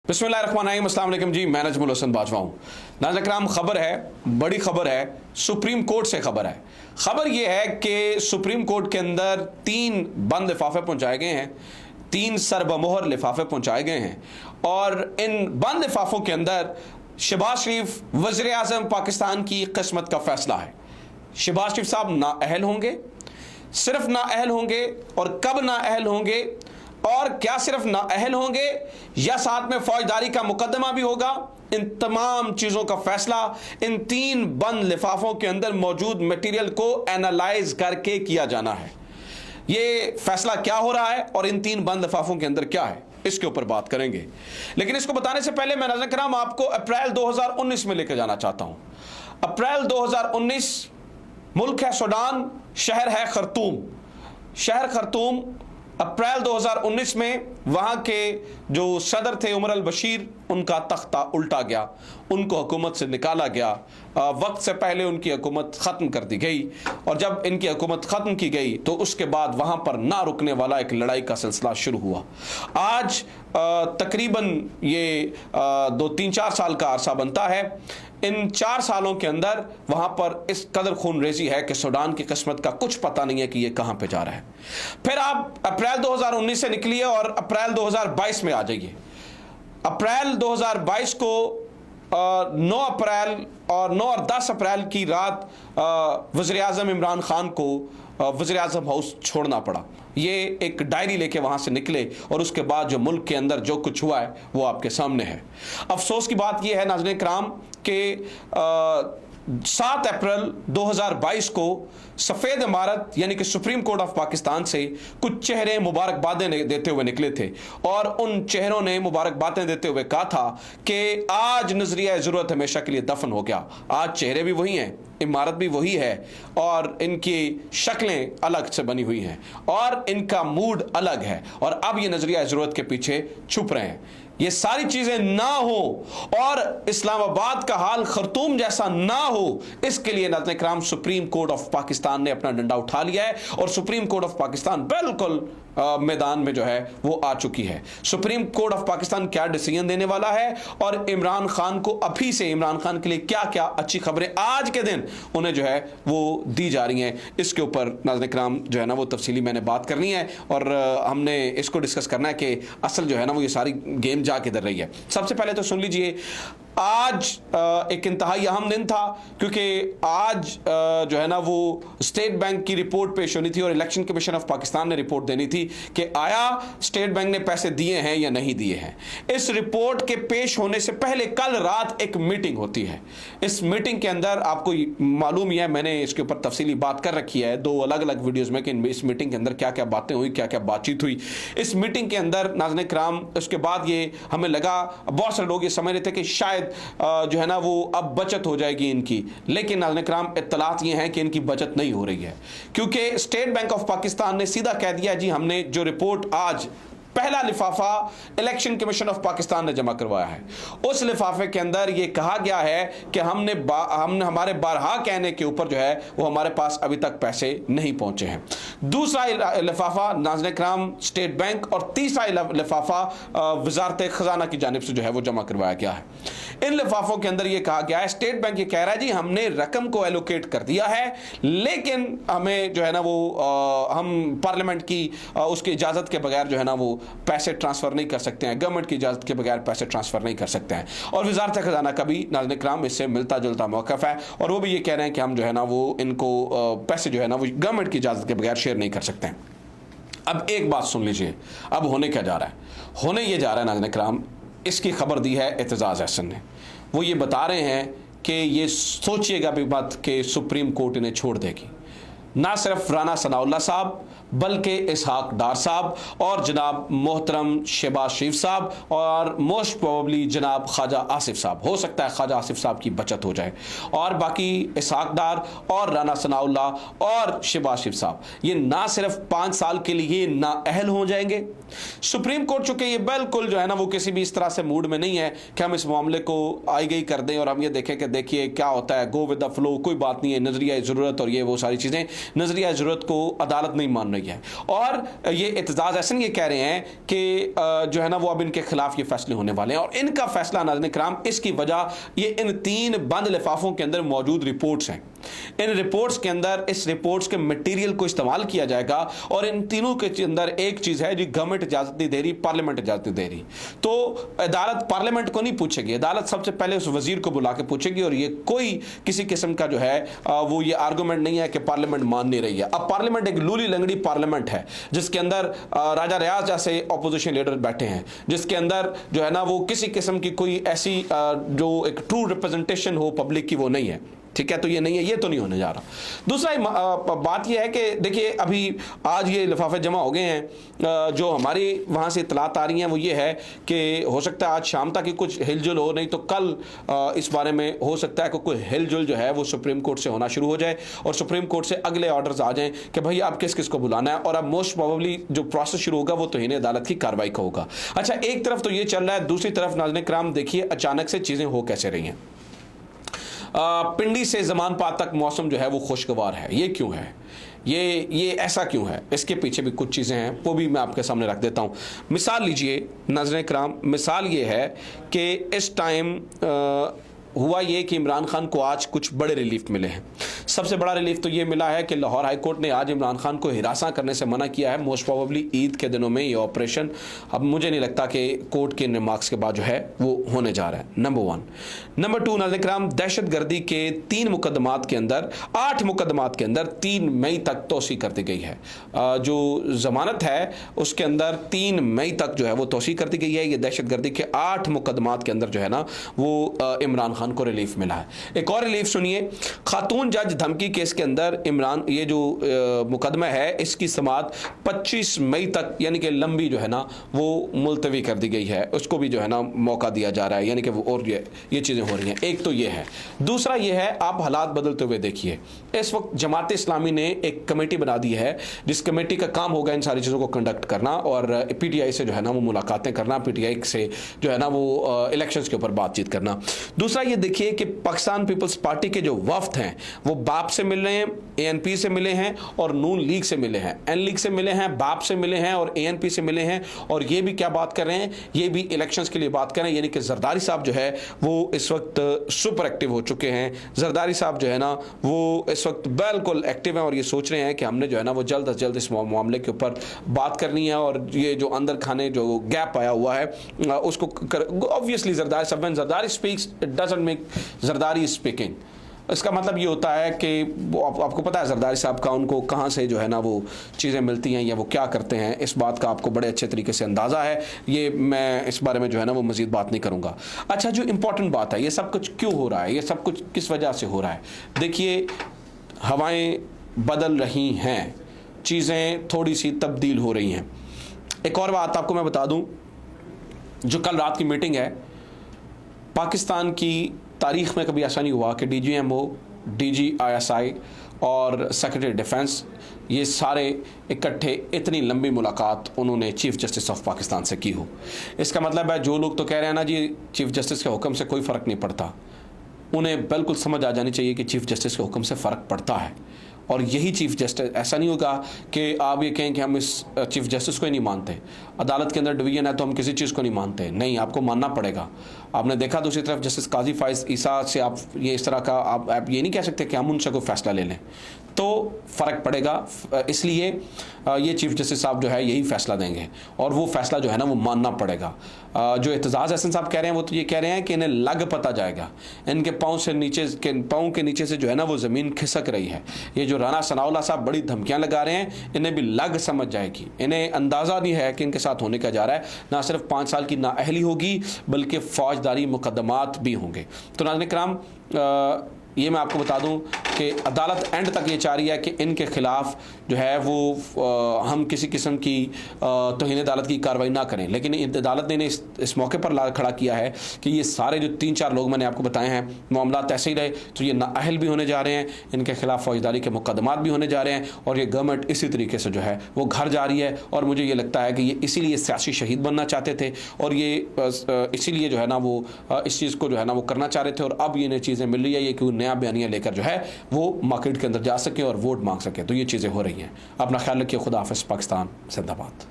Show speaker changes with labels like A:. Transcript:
A: बिस्मिल्लाहिर्रहमानिर्रहीम, अस्सलाम वालेकुम जी। मैं नजमुल हसन बाजवा हूँ। नाज़रीन इकराम, खबर है, बड़ी खबर है, सुप्रीम कोर्ट से खबर है। खबर यह है कि सुप्रीम कोर्ट के अंदर 3 बंद लिफाफे पहुँचाए गए हैं, 3 सरबमोहर लिफाफे पहुँचाए गए हैं और इन बंद लिफाफों के अंदर शहबाज शरीफ वज़ीर आज़म पाकिस्तान की किस्मत का फैसला है। शहबाज शरीफ साहब नाअहल होंगे, सिर्फ नाअहल होंगे और कब नाअहल होंगे, और क्या सिर्फ नाअहल होंगे या साथ में फौजदारी का मुकदमा भी होगा, इन तमाम चीज़ों का फैसला इन 3 बंद लिफाफों के अंदर मौजूद मटेरियल को एनालाइज करके किया जाना है। ये फैसला क्या हो रहा है और इन 3 बंद लिफाफों के अंदर क्या है, इसके ऊपर बात करेंगे। लेकिन इसको बताने से पहले मैं नाज़रीन किराम आपको अप्रैल 2019 में लेकर जाना चाहता हूँ। अप्रैल 2019, मुल्क है सूडान, शहर है खर्तूम। शहर खर्तूम अप्रैल 2019 में वहाँ के जो सदर थे उमर अल बशीर, उनका तख्ता उल्टा गया, उनको हुकूमत से निकाला गया। वक्त से पहले उनकी हुकूमत ख़त्म कर दी गई और जब इनकी हुकूमत ख़त्म की गई तो उसके बाद वहाँ पर ना रुकने वाला एक लड़ाई का सिलसिला शुरू हुआ। आज तकरीबन ये 2-3-4 साल का अरसा बनता है। इन 4 सालों के अंदर वहाँ पर इस कदर खून रेजी है कि सूडान की किस्मत का कुछ पता नहीं है कि ये कहाँ पे जा रहा है। फिर आप अप्रैल 2019 से निकलिए और अप्रैल 2022 में आ जाइए। अप्रैल 2022 को 9 अप्रैल और 9 और 10 अप्रैल की रात वज़ीर आज़म इमरान खान को वज़ीर आज़म हाउस छोड़ना पड़ा। ये एक डायरी लेके वहाँ से निकले और उसके बाद जो मुल्क के अंदर जो कुछ हुआ है वो आपके सामने है। अफसोस की बात यह है नाज़रीन किराम कि 7 अप्रैल 2022 को सफ़ेद इमारत यानी कि सुप्रीम कोर्ट ऑफ पाकिस्तान से कुछ चेहरे मुबारकबादें देते हुए निकले थे और उन चेहरों ने मुबारकबादें देते हुए कहा था कि आज नजरिया ज़रूरत हमेशा के लिए दफन हो गया। आज चेहरे भी वही हैं, इमारत भी वही है और इनकी शक्लें अलग से बनी हुई हैं और इनका मूड अलग है और अब ये नजरिया ज़रूरत के पीछे छुप रहे हैं। ये सारी चीजें ना हो और इस्लामाबाद का हाल खर्तूम जैसा ना हो, इसके लिए नाज़रीन किराम सुप्रीम कोर्ट ऑफ पाकिस्तान ने अपना डंडा उठा लिया है और सुप्रीम कोर्ट ऑफ पाकिस्तान बिल्कुल मैदान में जो है वो आ चुकी है। सुप्रीम कोर्ट ऑफ पाकिस्तान क्या डिसीजन देने वाला है और इमरान खान को अभी से इमरान खान के लिए क्या क्या अच्छी खबरें आज के दिन उन्हें जो है वो दी जा रही हैं, इसके ऊपर नाज़रीन किराम जो है ना वो तफसीली मैंने बात करनी है और हमने इसको डिस्कस करना है कि असल जो है ना वो ये सारी गेम जा किधर रही है। सबसे पहले तो सुन लीजिए, आज एक इंतहाई अहम दिन था क्योंकि आज जो है ना वो स्टेट बैंक की रिपोर्ट पेश होनी थी और इलेक्शन कमीशन ऑफ पाकिस्तान ने रिपोर्ट देनी थी कि आया स्टेट बैंक ने पैसे दिए हैं या नहीं दिए हैं। इस रिपोर्ट के पेश होने से पहले कल रात एक मीटिंग होती है। इस मीटिंग के अंदर आपको मालूम ही है, मैंने इसके ऊपर तफसीली बात कर रखी है 2 अलग अलग वीडियोज़ में कि इस मीटिंग के अंदर क्या क्या बातें हुई, क्या क्या बातचीत हुई। इस मीटिंग के अंदर नाज़रीन किराम उसके बाद ये हमें लगा, बहुत सारे लोग ये समझ रहे थे कि शायद जो है ना वो अब बचत हो जाएगी इनकी, लेकिन नाज़रीन किराम इत्तलात ये हैं कि इनकी बचत नहीं हो रही है क्योंकि स्टेट बैंक ऑफ पाकिस्तान ने सीधा कह दिया जी हमने जो रिपोर्ट आज पहला लिफाफा इलेक्शन कमीशन ऑफ पाकिस्तान ने जमा करवाया है, उस लिफाफे के अंदर ये कहा गया है कि हमने हमारे बारहा कहने के ऊपर जो है वो हमारे पास अभी तक पैसे नहीं पहुंचे हैं। दूसरा लिफाफा नाज़रीन किराम स्टेट बैंक और तीसरा लिफाफा वजारत खजाना की जानिब से जो है वो जमा करवाया गया है। इन लिफाफों के अंदर ये कहा गया है, स्टेट बैंक ये कह रहा है जी हमने रकम को एलोकेट कर दिया है लेकिन हमें जो है ना वो हम पार्लियामेंट की उसकी इजाज़त के बगैर जो है ना वो पैसे ट्रांसफ़र नहीं कर सकते हैं, गवर्नमेंट की इजाज़त के बगैर पैसे ट्रांसफ़र नहीं कर सकते हैं। और वजारत खजाना का भी नाज़रीन किराम इससे मिलता जुलता मौक़िफ़ है और वो भी ये कह रहे हैं कि हम जो है ना वो इनको पैसे जो है ना वो गवर्नमेंट की इजाज़त के बगैर शेयर नहीं कर सकते हैं। अब एक बात सुन लीजिए, अब होने क्या जा रहा है? होने ये जा रहा है नाज़रीन किराम, इसकी खबर दी है एतजाज़ अहसन ने। वो ये बता रहे हैं कि ये सोचिएगा भी मत कि सुप्रीम कोर्ट इन्हें छोड़ देगी। ना सिर्फ राना सनाउल्लाह साहब बल्कि इसहाक डार साहब और जनाब मोहतरम शहबाज शरीफ साहब और मोस्ट प्रोबेबली जनाब ख्वाजा आसिफ साहब, हो सकता है ख्वाजा आसिफ साहब की बचत हो जाए और बाकी इसहाक डार और राना सनाउल्लाह और शहबाज शरीफ साहब ये ना सिर्फ 5 साल के लिए नाअहल हो जाएंगे। सुप्रीम कोर्ट चूंकि ये बिल्कुल जो है ना वो किसी भी इस तरह से मूड में नहीं है कि हम इस मामले को आई गई कर दें और हम ये देखें कि देखिए क्या होता है, गो विद द फ्लो, कोई बात नहीं है, नजरिया ज़रूरत और ये वो सारी चीज़ें, नजरिया ज़रूरत को अदालत नहीं मान रही रही है। और ये एतजाज़ एहसन ये कह रहे हैं कि जो है ना वो अब इनके खिलाफ ये फैसले होने वाले हैं, और इनका फैसला नाज़रीन किराम इसकी वजह ये इन 3 बंद लिफाफों के अंदर मौजूद रिपोर्ट्स हैं। इन रिपोर्ट्स के अंदर इस रिपोर्ट्स के मटेरियल को इस्तेमाल किया जाएगा, और इन तीनों के अंदर एक चीज है जी, गवर्नमेंट इजाजत नहीं दे रही, पार्लियामेंट इजाजत नहीं दे रही। तो अदालत पार्लियामेंट को नहीं पूछेगी, अदालत सबसे पहले उस वजीर को बुला के पूछेगी, और ये कोई किसी किस्म का जो है वो ये आर्गूमेंट नहीं है कि पार्लियामेंट मान नहीं रही है। अब पार्लियामेंट एक लूली लंगड़ी पार्लियामेंट है जिसके अंदर राजा रियाज जैसे ऑपोजिशन लीडर बैठे हैं, जिसके अंदर जो है ना वो किसी किस्म की कोई ऐसी जो एक ट्रू रिप्रेजेंटेशन हो पब्लिक की वो नहीं है। ठीक है, तो ये नहीं है, ये तो नहीं होने जा रहा। दूसरा बात ये है कि देखिए अभी आज ये लिफाफे जमा हो गए हैं, जो हमारी वहाँ से इतलात आ रही हैं वो ये है कि हो सकता है आज शाम तक ही कुछ हिलजुल हो, नहीं तो कल इस बारे में हो सकता है कि कोई हिलजुल जो है वो सुप्रीम कोर्ट से होना शुरू हो जाए, और सुप्रीम कोर्ट से अगले ऑर्डर्स आ जाएं कि भाई आप किस किस को बुलाना है, और अब मोस्ट प्रोबेबली जो प्रोसेस शुरू होगा वो तौहीन अदालत की कार्रवाई का होगा। अच्छा, एक तरफ तो ये चल रहा है, दूसरी तरफ नाज़रीन किराम देखिए अचानक से चीज़ें हो कैसे रही हैं। पिंडी से जमानपाद तक मौसम जो है वो खुशगवार है। ये क्यों है, ये ऐसा क्यों है, इसके पीछे भी कुछ चीज़ें हैं, वो भी मैं आपके सामने रख देता हूँ। मिसाल लीजिए नाज़रीन किराम, मिसाल ये है कि इस टाइम हुआ ये कि इमरान खान को आज कुछ बड़े रिलीफ मिले हैं। सबसे बड़ा रिलीफ तो ये मिला है कि लाहौर हाई कोर्ट ने आज इमरान खान को हिरासा करने से मना किया है। मोस्ट प्रोबेबली ईद के दिनों में ये ऑपरेशन, अब मुझे नहीं लगता कि कोर्ट के रिमार्क्स के बाद जो है वो होने जा रहा है। नंबर 1। नंबर 2 नाज़रीन किराम, दहशत गर्दी के 3 मुकदमात के अंदर 8 मुकदमात के अंदर 3 मई तक तोसी कर दी गई है। जो जमानत है उसके अंदर 3 मई तक जो है वो तोसी कर दी गई है। ये दहशत गर्दी के 8 मुकदमात के अंदर जो है ना वो इमरान खान को रिलीफ मिला है। एक और रिलीफ सुनिए, खातून जज धमकी केस के अंदर इमरान, ये जो मुकदमा है इसकी समाअत 25 मई तक यानी कि लंबी जो है ना वो मुलतवी कर दी गई है, उसको भी जो है ना मौका दिया जा रहा है, यानी कि वो और ये चीज़ें हो रही हैं। एक तो ये है, दूसरा ये है आप हालात बदलते हुए देखिए। इस वक्त जमात इस्लामी ने एक कमेटी बना दी है जिस कमेटी का काम होगा इन सारी चीज़ों को कंडक्ट करना और PTI से जो है ना वो मुलाकातें करना, PTI से जो है ना वो इलेक्शंस के ऊपर बातचीत करना। दूसरा ये देखिए कि पाकिस्तान पीपल्स पार्टी के जो वफ्द हैं वो बाप से मिल रहे हैं, ANP से मिले हैं और नून लीग से मिले हैं, N लीग से मिले हैं, बाप से मिले हैं और ANP से मिले हैं। और ये भी क्या बात कर रहे हैं, ये भी इलेक्शंस के लिए बात कर रहे हैं, यानी कि जरदारी साहब जो है वो इस वक्त सुपर एक्टिव हो चुके हैं। जरदारी साहब जो है ना वो इस वक्त बिल्कुल एक्टिव हैं और ये सोच रहे हैं कि हमने जो है ना वो जल्द अज जल्द इस मामले के ऊपर बात करनी है और ये जो अंदर खाने जो गैप आया हुआ है उसको ऑब्वियसली जरदारी साहब, Zardari speaks it doesn't make Zardari speaking. इसका मतलब ये होता है कि आपको पता है जरदारी साहब का, उनको कहाँ से जो है ना वो चीज़ें मिलती हैं या वो क्या करते हैं, इस बात का आपको बड़े अच्छे तरीके से अंदाज़ा है। ये मैं इस बारे में जो है ना वो मज़ीद बात नहीं करूँगा। अच्छा, जो इम्पोर्टेंट बात है, ये सब कुछ क्यों हो रहा है, ये सब कुछ किस वजह से हो रहा है। देखिए हवाएं बदल रही हैं, चीज़ें थोड़ी सी तब्दील हो रही हैं। एक और बात आपको मैं बता दूँ, जो कल रात की मीटिंग है, पाकिस्तान की तारीख़ में कभी ऐसा नहीं हुआ कि DGMO, DG ISI और सेक्रेटरी डिफेंस ये सारे इकट्ठे इतनी लंबी मुलाकात उन्होंने चीफ़ जस्टिस ऑफ पाकिस्तान से की हो। इसका मतलब है जो लोग तो कह रहे हैं ना जी चीफ़ जस्टिस के हुक्म से कोई फ़र्क नहीं पड़ता, उन्हें बिल्कुल समझ आ जानी चाहिए कि चीफ़ जस्टिस के हुक्म से फ़र्क पड़ता है। और यही चीफ़ जस्टिस, ऐसा नहीं होगा कि आप ये कहें कि हम इस चीफ़ जस्टिस को ही नहीं मानते, अदालत के अंदर डिवीजन है तो हम किसी चीज़ को नहीं मानते। नहीं, आपको मानना पड़ेगा। आपने देखा दूसरी तरफ जस्टिस काजी फाइज ईसा से आप ये इस तरह का आप ये नहीं कह सकते कि हम उनसे कोई फैसला ले लें, तो फ़र्क पड़ेगा। इसलिए ये चीफ़ जस्टिस साहब जो है यही फ़ैसला देंगे और वो फ़ैसला जो है ना वो मानना पड़ेगा। जो एतजाज़ एहसन साहब कह रहे हैं वो तो ये कह रहे हैं कि इन्हें लग पता जाएगा, इनके पाँव से नीचे पाँव के नीचे से जो है ना वो ज़मीन खिसक रही है। ये जो राना सनाउल्लाह साहब बड़ी धमकियाँ लगा रहे हैं, इन्हें भी लग समझ जाएगी, इन्हें अंदाज़ा नहीं है कि इनके साथ होने का जा रहा है। ना सिर्फ 5 साल की नाअहली होगी बल्कि फ़ौजदारी मुकदमात भी होंगे। तो नाज़रीन किराम, ये मैं आपको बता दूं कि अदालत एंड तक ये चाह रही है कि इनके ख़िलाफ़ जो है वो हम किसी किस्म की तौहीन अदालत की कार्रवाई ना करें। लेकिन अदालत ने इस मौके पर खड़ा किया है कि ये सारे जो 3-4 लोग मैंने आपको बताए हैं मामला ऐसे ही रहे तो ये नाअहल भी होने जा रहे हैं, इनके ख़िलाफ़ फ़ौजदारी के मुकदमात भी होने जा रहे हैं और ये गवर्नमेंट इसी तरीके से जो है वो घर जा रही है। और मुझे ये लगता है कि ये इसीलिए सियासी शहीद बनना चाहते थे और ये इसीलिए जो है ना वो इस चीज़ को जो है ना वो करना चाह रहे थे और अब ये नई चीज़ें मिल रही है, ये क्यों नया बयानिया लेकर जो है वो मार्केट के अंदर जा सके और वोट मांग सके। तो ये चीज़ें हो रही हैं। अपना ख्याल रखिए। खुदा हाफिज़। पाकिस्तान जिंदाबाद।